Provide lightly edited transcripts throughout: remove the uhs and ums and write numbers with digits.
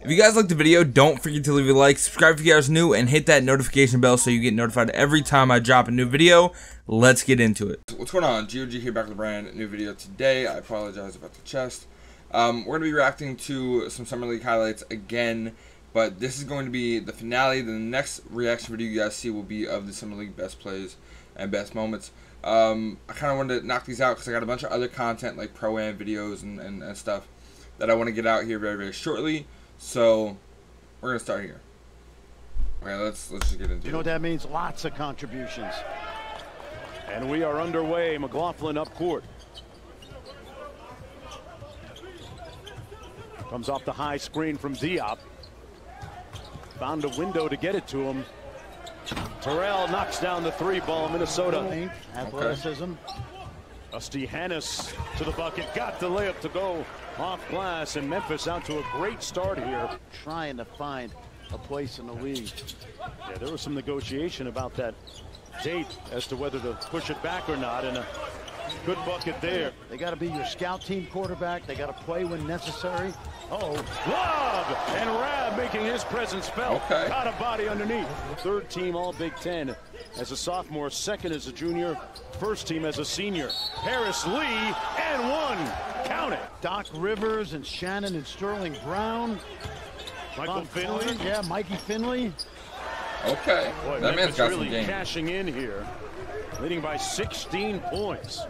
If you guys liked the video, don't forget to leave a like, subscribe if you guys are new, and hit that notification bell so you get notified every time I drop a new video. Let's get into it. What's going on? GOG here, back with a brand new video today. I apologize about the chest. We're going to be reacting to some Summer League highlights again, but this is going to be the finale. The next reaction video you guys see will be of the Summer League best plays and best moments. I kind of wanted to knock these out because I got a bunch of other content like Pro-Am videos and stuff that I want to get out here very, very shortly. So we're gonna start here. Okay, let's just get into it. You know what that means? Lots of contributions. And we are underway. McLaughlin up court. Comes off the high screen from Diop. Found a window to get it to him. Terrell knocks down the three ball. Minnesota. Athleticism. Rusty Hannes to the bucket. Got the layup to go off glass, and Memphis out to a great start here. Trying to find a place in the league. Yeah, there was some negotiation about that date as to whether to push it back or not, and a good bucket there. They got to be your scout team quarterback. They got to play when necessary. Oh, Love and Rab making his presence felt. Okay. Got a body underneath. Third team All Big Ten as a sophomore, second as a junior, first team as a senior. Paris Lee and one. Count it. Doc Rivers and Shannon and Sterling Brown. Michael Finley. Yeah, Mikey Finley. Okay. Boy, that man's got really some game. cashing in here, leading by 16 points.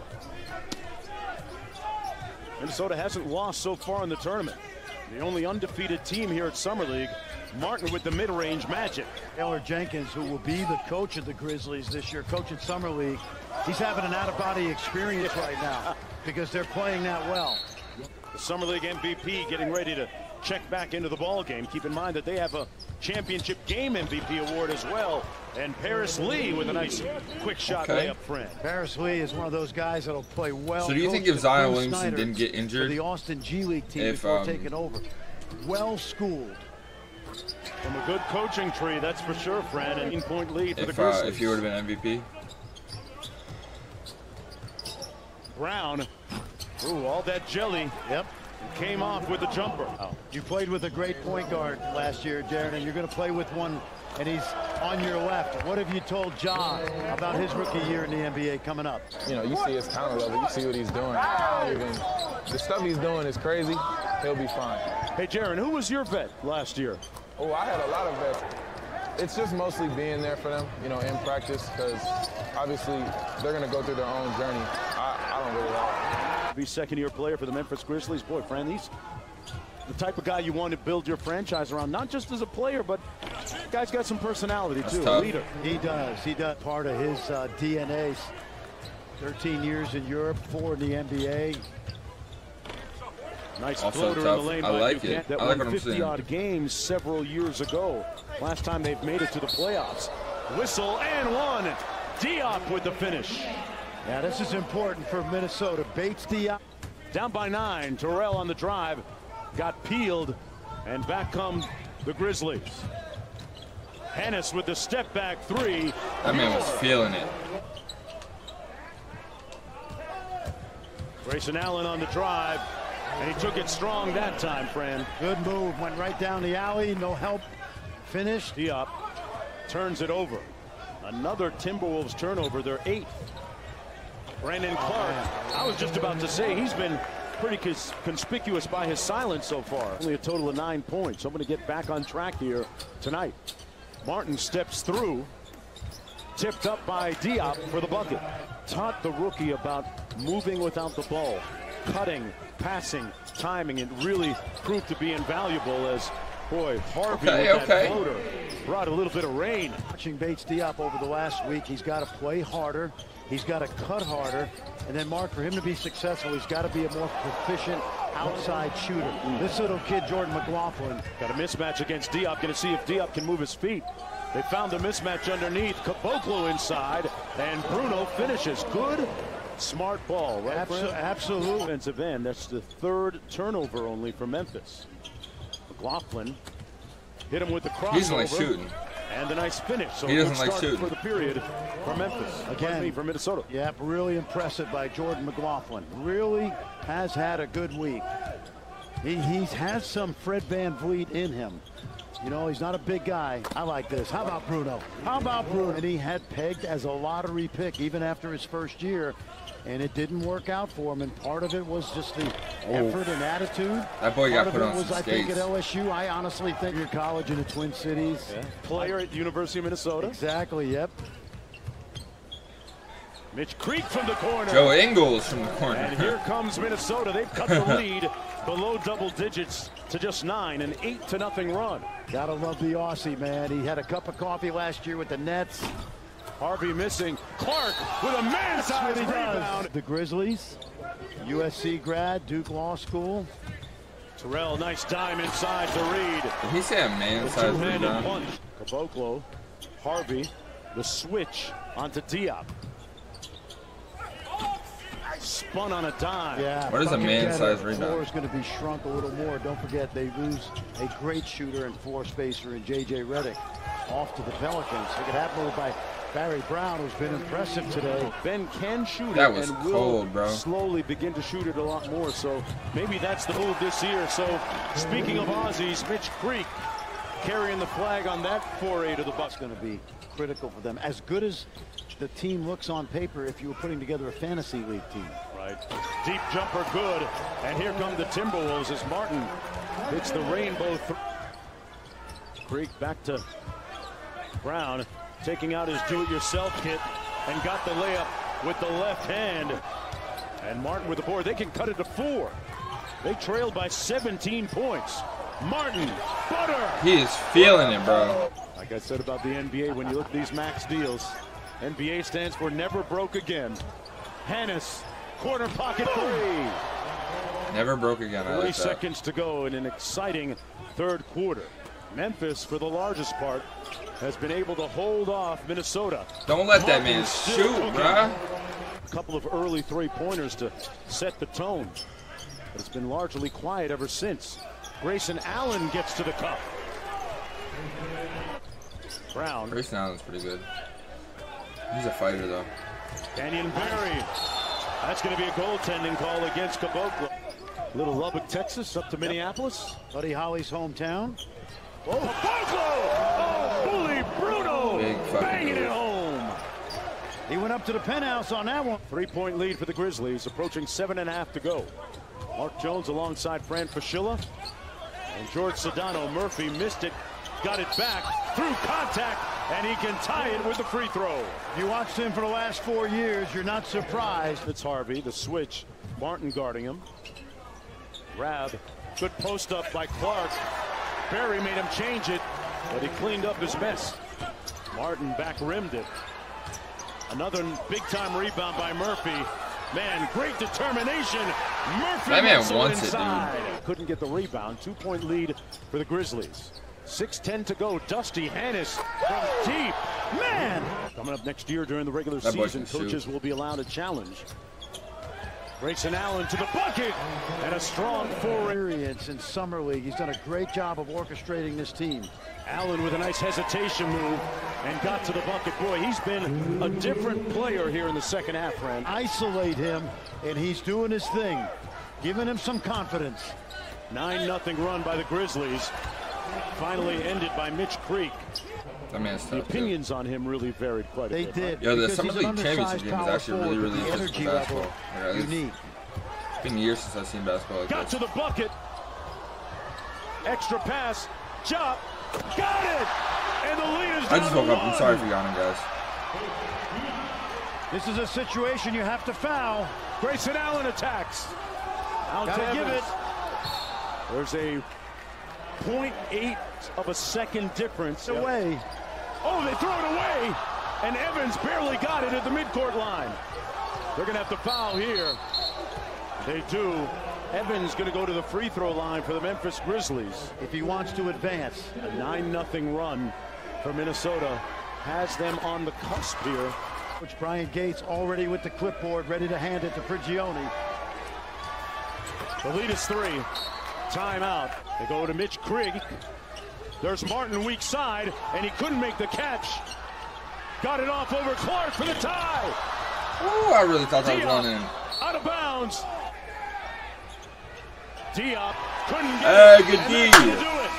Minnesota hasn't lost so far in the tournament. The only undefeated team here at Summer League. Martin with the mid-range magic. Taylor Jenkins, who will be the coach of the Grizzlies this year, coaching Summer League. He's having an out-of-body experience right now because they're playing that well. The Summer League MVP getting ready to check back into the ball game. Keep in mind that they have a championship game MVP award as well. And Paris Lee with a nice quick shot layup friend. Paris Lee is one of those guys that'll play well. So do you think if Zion Williamson didn't get injured, the Austin G League team before taking over, well schooled from a good coaching tree, that's for sure, Fran. And 18-point lead for the Grizzlies. If he would have been MVP. Brown, ooh, all that jelly. Yep. Came off with the jumper. Oh. You played with a great point guard last year, Darren, and you're going to play with one, and he's on your left. What have you told Ja about his rookie year in the NBA coming up? You know, you see his talent level. You see what he's doing. The stuff he's doing is crazy. He'll be fine. Hey, Darren, who was your vet last year? Oh, I had a lot of vets. It's just mostly being there for them, you know, in practice, because obviously they're going to go through their own journey. I don't really know. Be second-year player for the Memphis Grizzlies. Boy, Fran, he's the type of guy you want to build your franchise around, not just as a player, but guy's got some personality too. A leader. He does. He does. Part of his DNA. 13 years in Europe, 4 in the NBA. Nice Also floater tough. in the lane. I like it. That I like won what I'm seeing. 50-odd games several years ago. Last time they've made it to the playoffs. Whistle and one. Diop with the finish. Yeah, this is important for Minnesota. Bates Diop. Down by 9. Terrell on the drive. Got peeled. And back come the Grizzlies. Hannes with the step back 3. That man was feeling it. Grayson Allen on the drive. And he took it strong that time, Fran. Good move. Went right down the alley. No help. Finished. Diop turns it over. Another Timberwolves turnover. They're 8th. Brandon Clark, I was just about to say, he's been pretty conspicuous by his silence so far. Only a total of 9 points. I'm going to get back on track here tonight. Martin steps through. Tipped up by Diop for the bucket. Taught the rookie about moving without the ball, cutting, passing, timing. It really proved to be invaluable as, boy, Harvey with that floater brought a little bit of rain. Watching Bates Diop over the last week, he's got to play harder. He's got to cut harder. And then, Mark, for him to be successful, he's got to be a more proficient outside shooter. This little kid, Jordan McLaughlin, got a mismatch against Diop. Going to see if Diop can move his feet. They found the mismatch underneath. Caboclo inside, and Bruno finishes. Good, smart ball, right? Absolutely. Defensive end. That's the 3rd turnover only for Memphis. McLaughlin hit him with the crossover. He doesn't like shooting. And a nice finish. So he doesn't like shooting for the period for Memphis. Again, for Minnesota. Yep, really impressive by Jordan McLaughlin. Really has had a good week. He has some Fred VanVleet in him. You know, he's not a big guy. I like this. How about Bruno? How about Bruno? And he had pegged as a lottery pick even after his first year, and it didn't work out for him. And part of it was just the effort and attitude. That boy got put on some skates. I think at LSU, I honestly think your college in the Twin Cities. Yeah. Player at the University of Minnesota. Exactly, yep. Mitch Creek from the corner. Joe Ingles from the corner. And here comes Minnesota. They've cut the lead below double digits to just 9, an 8-0 run. Gotta love the Aussie, man. He had a cup of coffee last year with the Nets. Harvey missing. Clark with a man-sized rebound. The Grizzlies, USC grad, Duke Law School. Terrell, nice dime inside to Reed. Did he say a man-sized rebound? Punch. Caboclo, Harvey, the switch onto Diop. Spun on a dime. Yeah. What is a man-sized rebound? The floor is going to be shrunk a little more. Don't forget, they lose a great shooter and floor spacer in J.J. Redick off to the Pelicans. They could have moved by Barry Brown, who's been impressive today. Ben can shoot that it was and cold, will bro. slowly begin to shoot it a lot more. So maybe that's the move this year. So speaking of Aussies, Mitch Creek carrying the flag on that foray to the Bucks. Going to be critical for them. As good as the team looks on paper if you were putting together a fantasy league team. Right. Deep jumper good. And here come the Timberwolves as Martin hits the rainbow. Creek back to Brown, taking out his do-it-yourself kit and got the layup with the left hand. And Martin with the board. They can cut it to 4. They trailed by 17 points. Martin, butter. He is feeling it, bro. Like I said about the NBA, when you look at these max deals, NBA stands for never broke again. Hannes, corner pocket 3. Never broke again. 3 seconds to go in an exciting third quarter. Memphis, for the largest part, has been able to hold off Minnesota. Don't let that man shoot, bruh. A couple of early 3-pointers to set the tone. But it's been largely quiet ever since. Grayson Allen gets to the cup. Brown. Grayson Allen's pretty good. He's a fighter, though. Canyon Barry. That's going to be a goaltending call against Caboclo. Little Lubbock, Texas, up to Minneapolis. Buddy Holly's hometown. Oh, Caboclo! Oh, bully Bruno! Big fucking banging move. it home. He went up to the penthouse on that one. 3-point lead for the Grizzlies, approaching 7.5 to go. Mark Jones alongside Fran Fraschilla. And George Sedano. Murphy missed it, got it back through contact, and he can tie it with the free throw. If you watched him for the last 4 years, you're not surprised. It's Harvey, the switch. Martin guarding him. Rab, good post up by Clark. Barry made him change it, but he cleaned up his mess. Martin back rimmed it. Another big-time rebound by Murphy. Man, great determination. Murphy that man wants it, dude. Couldn't get the rebound. 2-point lead for the Grizzlies. 6:10 to go. Dusty Hannes from deep. Man! Coming up next year during the regular season, coaches will be allowed a challenge. Grayson Allen to the bucket, and a strong experience in Summer League. He's done a great job of orchestrating this team. Allen with a nice hesitation move and got to the bucket. Boy, he's been a different player here in the second half, Fran. Isolate him, and he's doing his thing, giving him some confidence. 9-0 run by the Grizzlies, finally ended by Mitch Creek. That man's tough, the opinions on him really varied quite a bit. They did. Yo, the Summer League Championship game is actually really interesting for basketball. Unique. It's been years since I've seen basketball like Got this. to the bucket. Extra pass. Chop. Got it. And the lead is down. I just woke up. I'm sorry for yawning, guys. This is a situation you have to foul. Grayson Allen attacks. Gotta give it. There's a 0.8 of a second difference. Away. Oh, they throw it away. And Evans barely got it at the midcourt line. They're going to have to foul here. They do. Evans going to go to the free throw line for the Memphis Grizzlies. If he wants to advance. A 9-0 run for Minnesota has them on the cusp here. Coach Brian Gates already with the clipboard, ready to hand it to Prigioni. The lead is 3. Timeout. They go to Mitch Creek. There's Martin weak side, and he couldn't make the catch. Got it off over Clark for the tie. Ooh, I really thought that was going in. Out of bounds. Diop Couldn't get it. Good And D. that's gonna do it.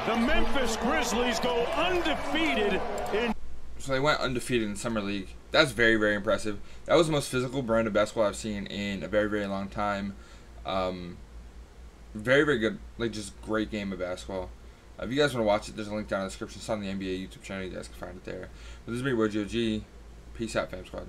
The Memphis Grizzlies go undefeated in. So they went undefeated in Summer League. That's very, very impressive. That was the most physical brand of basketball I've seen in a very, very long time. Very, very good. Like, just great game of basketball. If you guys want to watch it, there's a link down in the description. It's on the NBA YouTube channel. You guys can find it there. But this is me, GOG. Peace out, fam squad.